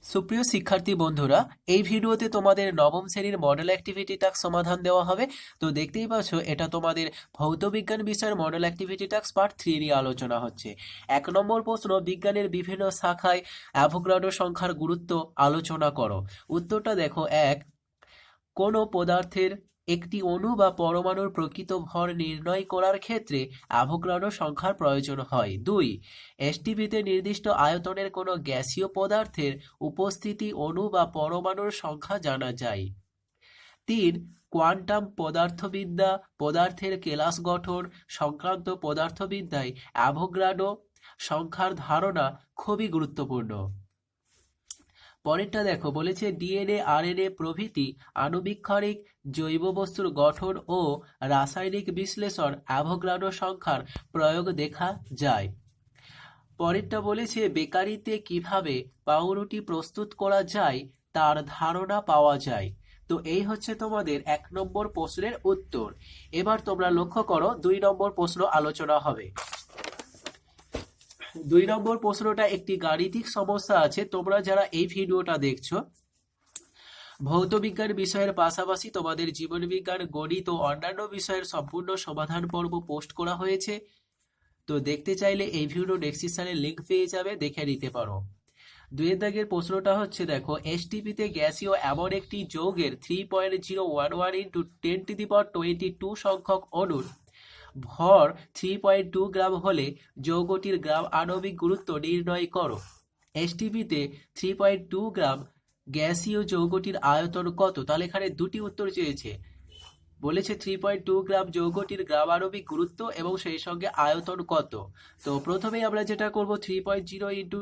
সুপ্রিয় শিক্ষার্থী বন্ধুরা, এই ভিডিওতে তোমাদের নবম শ্রেণীর মডেল অ্যাক্টিভিটি টাস্ক সমাধান দেওয়া হবে। তো দেখতেই পাচ্ছ, এটা তোমাদের ভৌতবিজ্ঞান বিষয়ের মডেল অ্যাক্টিভিটি টাস্ক পার্ট 3 নিয়ে আলোচনা হচ্ছে। 1 নম্বর প্রশ্ন, বিজ্ঞানের বিভিন্ন শাখায় অ্যাভোগাড্রো সংখ্যার গুরুত্ব আলোচনা করো। উত্তরটা দেখো। 1, কোনো পদার্থের একটি অণু বা পরমাণুর প্রকৃত ভর নির্ণয় করার ক্ষেত্রে অ্যাভোগাড্রো সংখ্যার প্রয়োজন হয়। 2, এসটিপিতে নির্দিষ্ট আয়তনের কোনো গ্যাসীয় পদার্থের উপস্থিতি অণু বা পরমাণুর সংখ্যা জানা যায়। 3, কোয়ান্টাম পদার্থবিদ্যা পদার্থের কেলাস গঠন সংক্রান্ত পদার্থবিদ্যায় অ্যাভোগাড্রো সংখ্যার ধারণা খুবই গুরুত্বপূর্ণ। পরেরটা দেখো, বলেছে ডিএনএ, আরএনএ প্রভৃতি আণুবীক্ষণিক জৈব বস্তুর গঠন ও রাসায়নিক বিশ্লেষণ অ্যাভোগাড্রো সংখ্যার প্রয়োগ দেখা যায়। পরেরটা বলেছে বেকারিতে কিভাবে পাউরুটি প্রস্তুত করা যায় তার ধারণা পাওয়া যায়। তো এই হচ্ছে তোমাদের 1 নম্বর প্রশ্নের উত্তর। এবার তোমরা লক্ষ্য করো, 2 নম্বর প্রশ্ন আলোচনা হবে। 2 নম্বর প্রশ্নটা একটি গাণিতিক সমস্যা আছে। তোমরা যারা এই ভিডিওটা দেখছো, ভৌতবিজ্ঞান বিষয়ের পাশাপাশি তোমাদের জীবনবিজ্ঞান, গণিত ও অন্যান্য বিষয়ের সম্পূর্ণ সমাধান পর্ব পোস্ট করা হয়েছে। তো দেখতে চাইলে এই ভিডিও ডেসক্রিপশনে লিংক পেয়ে যাবে, দেখে নিতে পারো। 2 দাগের প্রশ্নটা হচ্ছে, দেখো এসটিপিতে গ্যাসীয় এমন একটি যৌগের 3.011 ইন্টু 1022 সংখ্যক অণুর ভর 3.2 গ্রাম হলে যৌগটির গ্রাম আণবিক গুরুত্ব নির্ণয় করো। এসটিপিতে 3.2 গ্রাম গ্যাসীয় যৌগটির আয়তন কত? তাহলে এখানে দুটি উত্তর চেয়েছে। বলেছে 3.2 গ্রাম যৌগটির গ্রামাণবিক গুরুত্ব এবং সেই সঙ্গে আয়তন কত। তো প্রথমেই আমরা যেটা করব, 3.0 ইন্টু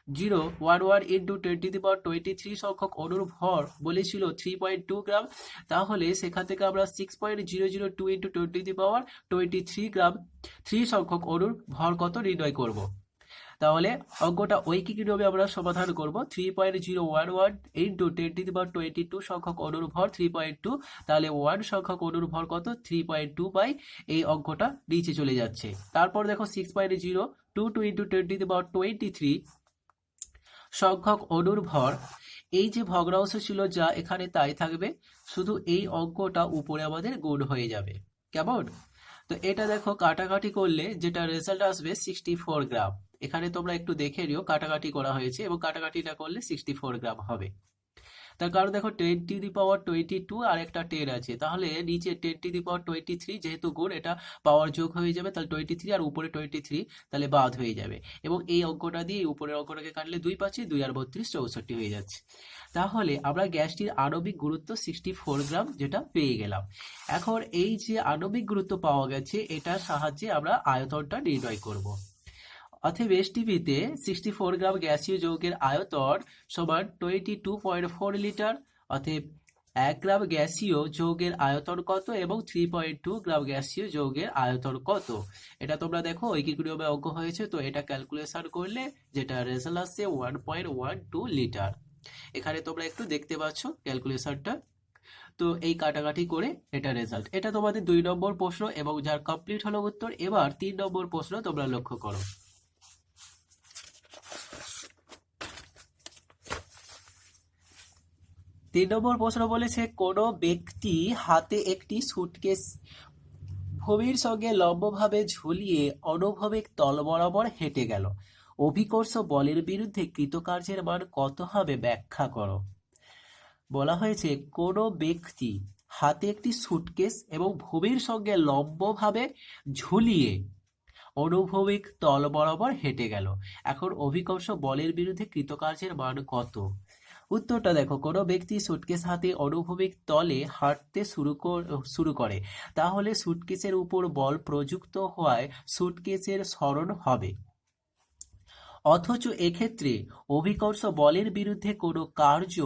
1023 সংখ্যক অণুর ভর বলেছিল 3.2 গ্রাম। তাহলে সেখান থেকে আমরা 6.002 ইন্টু 1023 গ্রাম 3 সংখ্যক অণুর ভর কত নির্ণয় করব। তাহলে অঙ্কটা ঐকিক নিয়মে আমরা সমাধান করব। 3.011 ইন্টু 1022 সংখ্যক অণুর ভর 3.2, তাহলে 1 সংখ্যক অণুর ভর কত? 3.2 পাই। এই অঙ্কটা নিচে চলে যাচ্ছে। তারপর দেখো 6.022 ইন্টু 1023 সংখ্যক অণুর ভর, এই যে ভগ্নাংশ ছিল যা এখানে তাই থাকবে, শুধু এই অঙ্কটা উপরে আমাদের গুণ হয়ে যাবে। কেমন? তো এটা দেখো কাটাকাটি করলে যেটা রেজাল্ট আসবে 64 গ্রাম। এখানে তোমরা একটু দেখে নিও, কাটাকাটি করা হয়েছে এবং কাটাকাটিটা করলে 64 গ্রাম হবে। তার কারণ দেখো 10^22 আর একটা 10 আছে, তাহলে নিচে 10^23 যেহেতু গুণ, এটা পাওয়ার যোগ হয়ে যাবে, তাহলে 23 আর উপরে 23, তাহলে বাদ হয়ে যাবে। এবং এই অঙ্কটা দিয়ে উপরের অঙ্কটাকে কাটলে 2 পাচ্ছি, 2 আর 32 64 হয়ে যাচ্ছে। তাহলে আমরা গ্যাসটির আণবিক গুরুত্ব 64 গ্রাম যেটা পেয়ে গেলাম। এখন এই যে আণবিক গুরুত্ব পাওয়া গেছে, এটার সাহায্যে আমরা আয়তনটা নির্ণয় করব। অতএব এসটিপিতে 64 গ্রাম গ্যাসীয় যৌগের আয়তন সমান 22.4 লিটার। অতএব 1 গ্রাম গ্যাসীয় যৌগের আয়তন কত এবং 3.2 গ্রাম গ্যাসীয় যৌগের আয়তন কত? এটা তোমরা দেখো ঐকিক নিয়মে অঙ্ক হয়েছে, তো এটা ক্যালকুলেশন করলে যেটা রেজাল্ট আসছে 1.12 লিটার। এখানে তোমরা একটু দেখতে পাচ্ছ ক্যালকুলেশনটা। তো এই কাটাকাটি করে এটা রেজাল্ট। এটা তোমাদের 2 নম্বর প্রশ্ন এবং যার কমপ্লিট হলো উত্তর। এবার 3 নম্বর প্রশ্ন তোমরা লক্ষ্য করো। 3 নম্বর প্রশ্ন বলেছে, কোনো ব্যক্তি হাতে একটি সুটকেস ভূমির সঙ্গে লম্বভাবে ঝুলিয়ে অনুভূমিক তল বরাবর হেঁটে গেল। অভিকর্ষ বলের বিরুদ্ধে কৃতকার্যের মান কত হবে ব্যাখ্যা করো। বলা হয়েছে কোনো ব্যক্তি হাতে একটি সুটকেস এবং ভূমির সঙ্গে লম্বভাবে ঝুলিয়ে অনুভূমিক তল বরাবর হেঁটে গেল। এখন অভিকর্ষ বলের বিরুদ্ধে কৃতকার্যের মান কত? উত্তরটা দেখো, কোনো ব্যক্তি সুটকেস হাতে অনুভূমিক তলে হাঁটতে শুরু করে, তাহলে সুটকেসের উপর বল প্রযুক্ত হওয়ায় সুটকেসের সরণ হবে। অথচ এক্ষেত্রে অভিকর্ষ বলের বিরুদ্ধে কোনো কার্য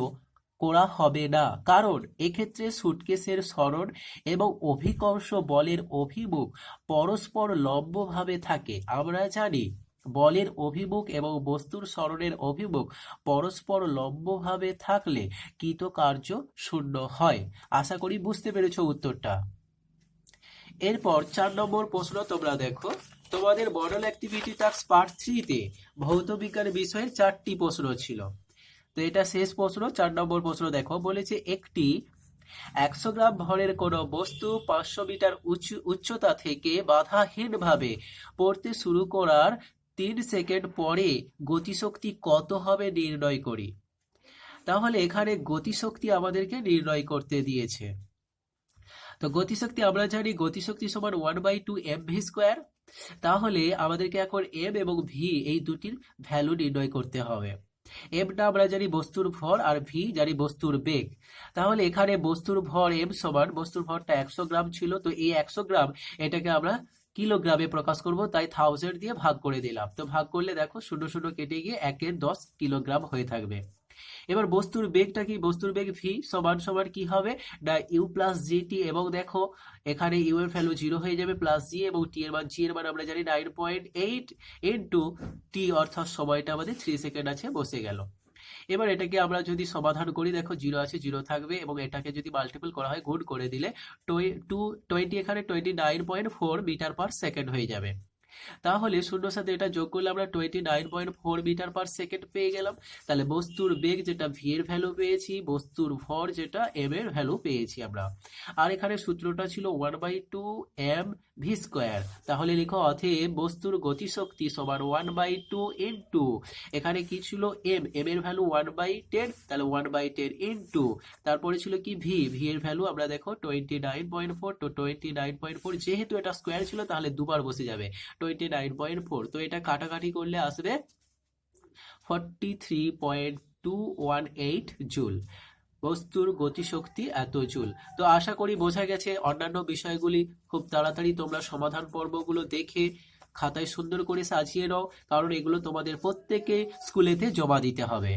করা হবে না, কারণ এক্ষেত্রে সুটকেসের সরণ এবং অভিকর্ষ বলের অভিমুখ পরস্পর লম্বভাবে থাকে। আমরা জানি বলের অভিমুখ এবং বস্তুর সরণের অভিমুখ পরস্পর লম্বভাবে থাকলে কৃতকার্য শূন্য হয়। আশা করি বুঝতে পেরেছো উত্তরটা। এরপর 4 নম্বর প্রশ্ন তোমরা দেখো। তোমাদের মডেল অ্যাক্টিভিটি টাস্ক পার্ট 3 তে ভৌত বিজ্ঞান বিষয়ের 4টি প্রশ্ন ছিল। তো এটা শেষ প্রশ্ন, 4 নম্বর প্রশ্ন দেখো, বলেছে একটি 100 গ্রাম ভরের কোনো বস্তু 500 মিটার উচ্চতা থেকে বাধাহীনভাবে পড়তে শুরু করার 3 সেকেন্ড পরে গতিশক্তি কত হবে নির্ণয় করি। তাহলে এখানে গতিশক্তি আমাদেরকে নির্ণয় করতে দিয়েছে। তো গতিশক্তি আমরা জানি গতিশক্তি সমান 1/2 mv স্কোয়ার। তাহলে আমাদেরকে এখন এম এবং ভি এই দুটির ভ্যালু নির্ণয় করতে হবে। এমটা আমরা জানি বস্তুর ভর আর ভি জানি বস্তুর বেগ। তাহলে এখানে বস্তুর ভর এম সমান, বস্তুর ভরটা 100 গ্রাম ছিল, তো এই 100 গ্রাম এটাকে আমরা কিলোগ্রামে প্রকাশ করব, তাই 1000 দিয়ে ভাগ করে দিলাম। তো ভাগ করলে দেখো 0 0 কেটে গিয়ে 1/10 কিলোগ্রাম হয়ে থাকবে। এবার বস্তুর বেগটা কি, বস্তুর বেগ ভি সমান সমান কি হবে না ইউ প্লাস জি টি, এবং দেখো এখানে ইউ এর ভ্যালু 0 হয়ে যাবে, প্লাস জি এবং টি এর মান, জি এর মান আমরা জানি 9.8 ইন্টু টি, অর্থাৎ সময়টা আমাদের 3 সেকেন্ড আছে, বসে গেল। এবার এটাকে আমরা যদি সমাধান করি, দেখো 0 আছে 0 থাকবে, এবং এটাকে যদি মাল্টিপল করা হয়, গুণ করে দিলে 20 এখানে 29.4 মিটার পার সেকেন্ড হয়ে যাবে। তাহলে শূন্যর সাথে এটা যোগ করলে আমরা 29.4 মিটার পার সেকেন্ড পেয়ে গেলাম। তাহলে বস্তুর বেগ যেটা ভি এর ভ্যালু পেয়েছি, বস্তুর ভর যেটা এম এর ভ্যালু পেয়েছি আমরা। আর এখানে সূত্রটা ছিল 1/2 এম ভি স্কোয়ার। তাহলে লিখো অতএব বস্তুর গতিশক্তি সমান 1/2 ইন্টু, এখানে কি ছিল এম, এম এর ভ্যালু 1/10, তাহলে 1/10 ইন্টু, তারপরে ছিল কি ভি, ভি এর ভ্যালু আমরা দেখো 29.4, তো 29.4 যেহেতু এটা স্কোয়ার ছিল তাহলে দুবার বসে যাবে 29.4, তো এটা কাটাকাটি করলে আসবে 43.218 জুল। বস্তুর গতিশক্তি এত জুল। তো আশা করি বোঝা গেছে। অন্যান্য বিষয়গুলি খুব তাড়াতাড়ি তোমরা সমাধান পর্বগুলো দেখে খাতায় সুন্দর করে সাজিয়ে নাও, কারণ এগুলো তোমাদের প্রত্যেকে স্কুলেতে জমা দিতে হবে।